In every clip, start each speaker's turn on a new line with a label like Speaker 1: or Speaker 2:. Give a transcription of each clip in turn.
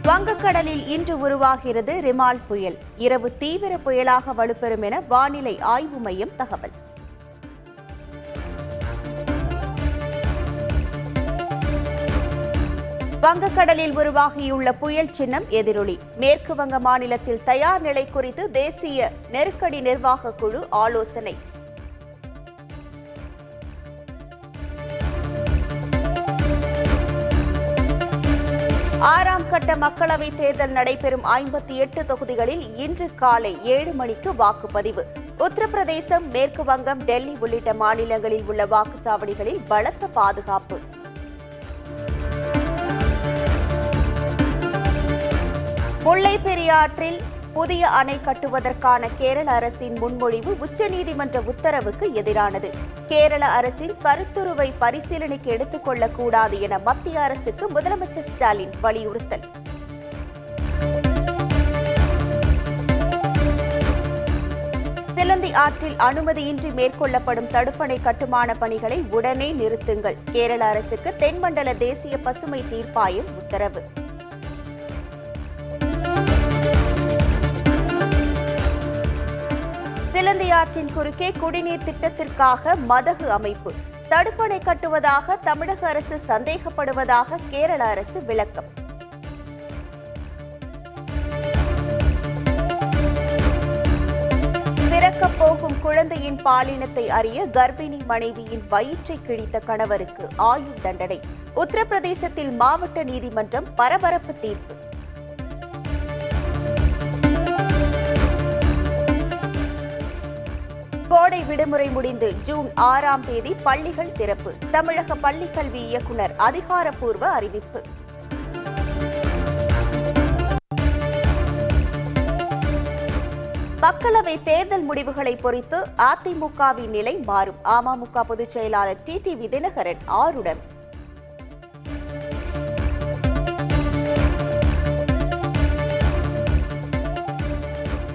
Speaker 1: வங்கக்கடலில் இன்று உருவாகிறது ரிமால் புயல். இரவு தீவிர புயலாக வலுப்பெறும் என வானிலை ஆய்வு மையம் தகவல். வங்கக்கடலில் உருவாகியுள்ள புயல் சின்னம் எதிரொலி. மேற்கு வங்க மாநிலத்தில் தயார் நிலை குறித்து தேசிய நெருக்கடி நிர்வாக குழு ஆலோசனை. ஆறாம் கட்ட மக்களவைத் தேர்தல் நடைபெறும் 58 தொகுதிகளில் இன்று காலை 7 மணிக்கு வாக்குப்பதிவு. உத்தரப்பிரதேசம், மேற்கு வங்கம், டெல்லி உள்ளிட்ட மாநிலங்களில் உள்ள வாக்குச்சாவடிகளில் பலத்த பாதுகாப்பு. முல்லை பெரியாற்றில் புதிய அணை கட்டுவதற்கான கேரள அரசின் முன்மொழிவு உச்சநீதிமன்ற உத்தரவுக்கு எதிரானது. கேரள அரசின் கருத்துருவை பரிசீலனைக்கு எடுத்துக் கொள்ளக்கூடாது என மத்திய அரசுக்கு முதலமைச்சர் ஸ்டாலின் வலியுறுத்தல். சிலந்தி ஆற்றில் அனுமதியின்றி மேற்கொள்ளப்படும் தடுப்பணை கட்டுமான பணிகளை உடனே நிறுத்துங்கள். கேரள அரசுக்கு தென்மண்டல தேசிய பசுமை தீர்ப்பாயம் உத்தரவு. சிலந்தி ஆற்றின் குறுக்கே குடிநீர் திட்டத்திற்காக மதகு அமைப்பு. தடுப்பணை கட்டுவதாக தமிழக அரசு சந்தேகப்படுவதாக கேரள அரசு விளக்கம். பிறக்கப் போகும் குழந்தையின் பாலினத்தை அறிய கர்ப்பிணி மனைவியின் வயிற்றை கிழித்த கணவருக்கு ஆயுள் தண்டனை. உத்தரப்பிரதேசத்தில் மாவட்ட நீதிமன்றம் பரபரப்பு தீர்ப்பு. கோடை விடுமுறை முடிந்து ஜூன் 6ஆம் தேதி பள்ளிகள் திறப்பு. தமிழக பள்ளிக்கல்வி இயக்குநர் அதிகாரப்பூர்வ அறிவிப்பு. மக்களவை தேர்தல் முடிவுகளை பொறுத்து அதிமுகவின் நிலை மாறும். அமமுக பொதுச் செயலாளர் டிடிவி தினகரன் ஆருடம்.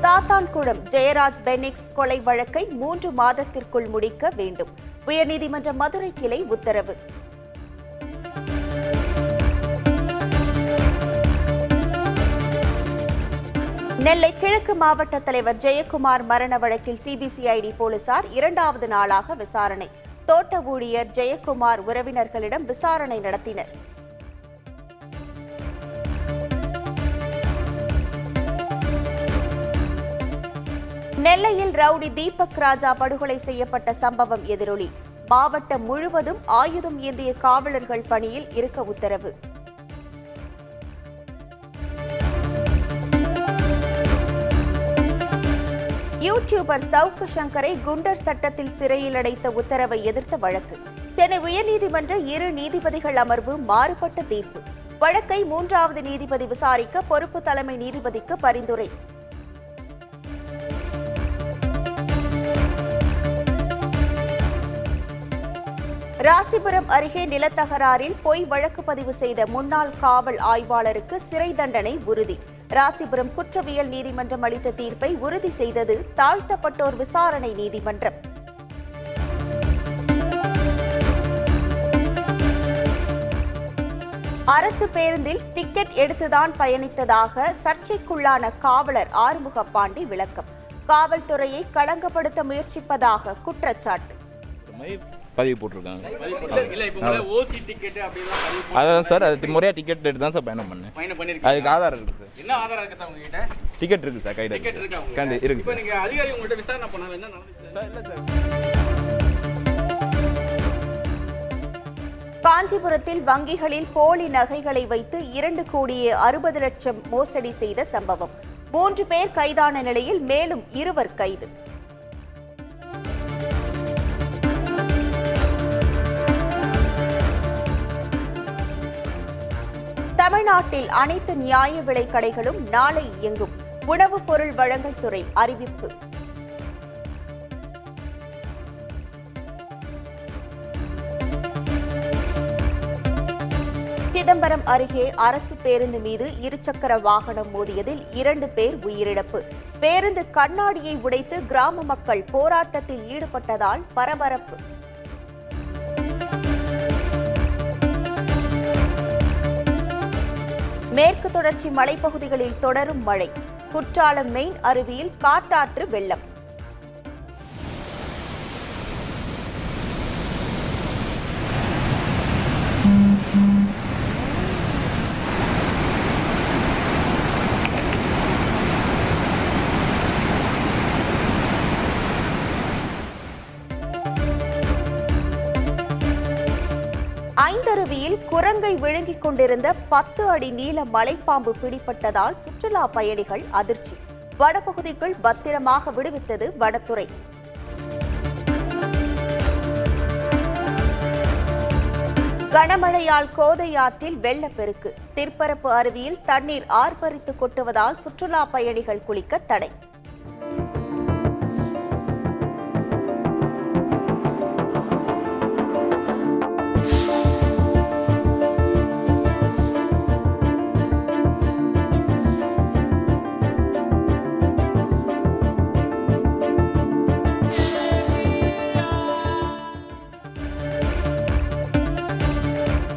Speaker 1: சாத்தான்குளம் ஜெயராஜ் பெனிக்ஸ் கொலை வழக்கை 3 மாதத்திற்குள் முடிக்க வேண்டும். உயர்நீதிமன்ற மதுரை கிளை உத்தரவு. நெல்லை கிழக்கு மாவட்ட தலைவர் ஜெயக்குமார் மரண வழக்கில் சிபிசிஐடி போலீசார் 2வது நாளாக விசாரணை. தோட்ட ஊழியர் ஜெயக்குமார் உறவினர்களிடம் விசாரணை நடத்தினர். நெல்லையில் ரவுடி தீபக் ராஜா படுகொலை செய்யப்பட்ட சம்பவம் எதிரொலி. மாவட்டம் முழுவதும் ஆயுதம் ஏந்திய காவலர்கள் பணியில் இருக்க உத்தரவு. யூடியூபர் சவுக்கு சங்கரை குண்டர் சட்டத்தில் சிறையில் அடைத்த உத்தரவை எதிர்த்த வழக்கு. சென்னை உயர்நீதிமன்ற 2 நீதிபதிகள் அமர்வு மாறுபட்ட தீர்ப்பு. வழக்கை 3வது நீதிபதி விசாரிக்க பொறுப்பு தலைமை நீதிபதிக்கு பரிந்துரை. ராசிபுரம் அருகே நிலத்தகராறில் பொய் வழக்கு பதிவு செய்த முன்னாள் காவல் ஆய்வாளருக்கு சிறை தண்டனை உறுதி. ராசிபுரம் குற்றவியல் நீதிமன்றம் அளித்த தீர்ப்பை உறுதி செய்தது தாழ்த்தப்பட்டோர் விசாரணை நீதிமன்றம். அரசு பேருந்தில் டிக்கெட் எடுத்துதான் பயணித்ததாக சர்ச்சைக்குள்ளான காவலர் ஆறுமுகப்பாண்டி விளக்கம். காவல்துறையை களங்கப்படுத்த முயற்சிப்பதாக குற்றச்சாட்டு.
Speaker 2: பதிவு போட்டிருக்காங்க. அதான் சார், அது முறையாக டிக்கெட் எடுத்து தான் சார் பயணம் பண்ணேன். அதுக்கு ஆதாரம் இருக்கு சார். என்ன ஆதாரம் இருக்கு சார் உங்ககிட்ட? டிக்கெட் இருக்கு சார், கையில் டிக்கெட் இருக்கு. இப்போ நீங்க அதிகாரி உங்ககிட்ட விசாரணை பண்ணாங்க, என்ன நடந்துச்சு சார்? இல்லை சார்.
Speaker 1: காஞ்சிபுரத்தில் வங்கிகளில் போலி நகைகளை வைத்து 2,60,00,000 மோசடி செய்த சம்பவம். 3 பேர் கைதான நிலையில் மேலும் 2 கைது. தமிழ்நாட்டில் அனைத்து நியாய விலை கடைகளும் நாளை இயங்கும். உணவுப் பொருள் வழங்கல் துறை அறிவிப்பு. சிதம்பரம் அருகே அரசு பேருந்து மீது 2 சக்கர வாகனம் மோதியதில் 2 பேர் உயிரிழப்பு. பேருந்து கண்ணாடியை உடைத்து கிராம மக்கள் போராட்டத்தில் ஈடுபட்டதால் பரபரப்பு. மேற்கு தொடர்ச்சி மலைப்பகுதிகளில் தொடரும் மழை. குற்றாலம் மெயின் அருவியில் காட்டாற்று வெள்ளம். ஐந்தருவியில் குரங்கை விழுங்கிக் கொண்டிருந்த 10 அடி நீள மலைப்பாம்பு பிடிபட்டதால் சுற்றுலா பயணிகள் அதிர்ச்சி. வனப்பகுதிக்குள் பத்திரமாக விடுவித்தது வனத்துறை. கனமழையால் கோதை ஆற்றில் வெள்ளப்பெருக்கு. திற்பரப்பு அருவியில் தண்ணீர் ஆர்ப்பரித்து கொட்டுவதால் சுற்றுலா பயணிகள் குளிக்க தடை.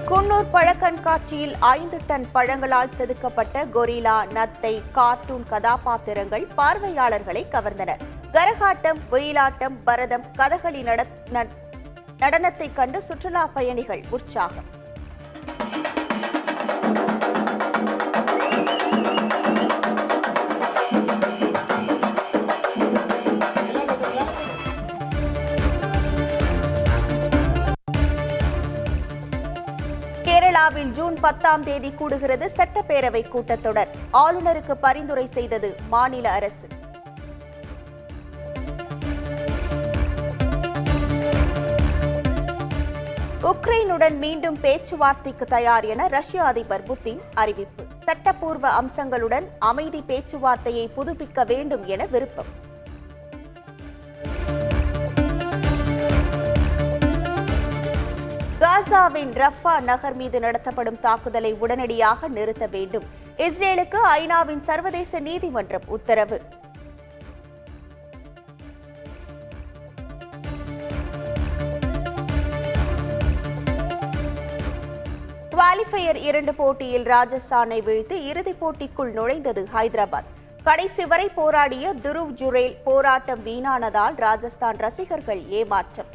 Speaker 1: குன்னூர் பழக்கண்காட்சியில் 5 டன் பழங்களால் செதுக்கப்பட்ட கொரில்லா, நத்தை, கார்ட்டூன் கதாபாத்திரங்கள் பார்வையாளர்களை கவர்ந்தன. கரகாட்டம், ஒயிலாட்டம், பரதம், கதகளி நடனத்தை கண்டு சுற்றுலா பயணிகள் உற்சாகம். கேரளாவில் ஜூன் 10ஆம் தேதி கூடுகிறது சட்டப்பேரவை கூட்டத்தொடர். ஆளுநருக்கு பரிந்துரை செய்தது மாநில அரசு. உக்ரைனுடன் மீண்டும் பேச்சுவார்த்தைக்கு தயார் என ரஷ்ய அதிபர் புதின் அறிவிப்பு. சட்டப்பூர்வ அம்சங்களுடன் அமைதி பேச்சுவார்த்தையை புதுப்பிக்க வேண்டும் என விருப்பம். காசாவின் ரஃபா நகர் மீது நடத்தப்படும் தாக்குதலை உடனடியாக நிறுத்த வேண்டும். இஸ்ரேலுக்கு ஐநாவின் சர்வதேச நீதிமன்றம் உத்தரவு. குவாலிஃபயர் 2 போட்டியில் ராஜஸ்தானை வீழ்த்தி இறுதிப் போட்டிக்குள் நுழைந்தது ஹைதராபாத். கடைசி வரை போராடிய துருவ் ஜுரேல் போராட்டம் வீணானதால் ராஜஸ்தான் ரசிகர்கள் ஏமாற்றம்.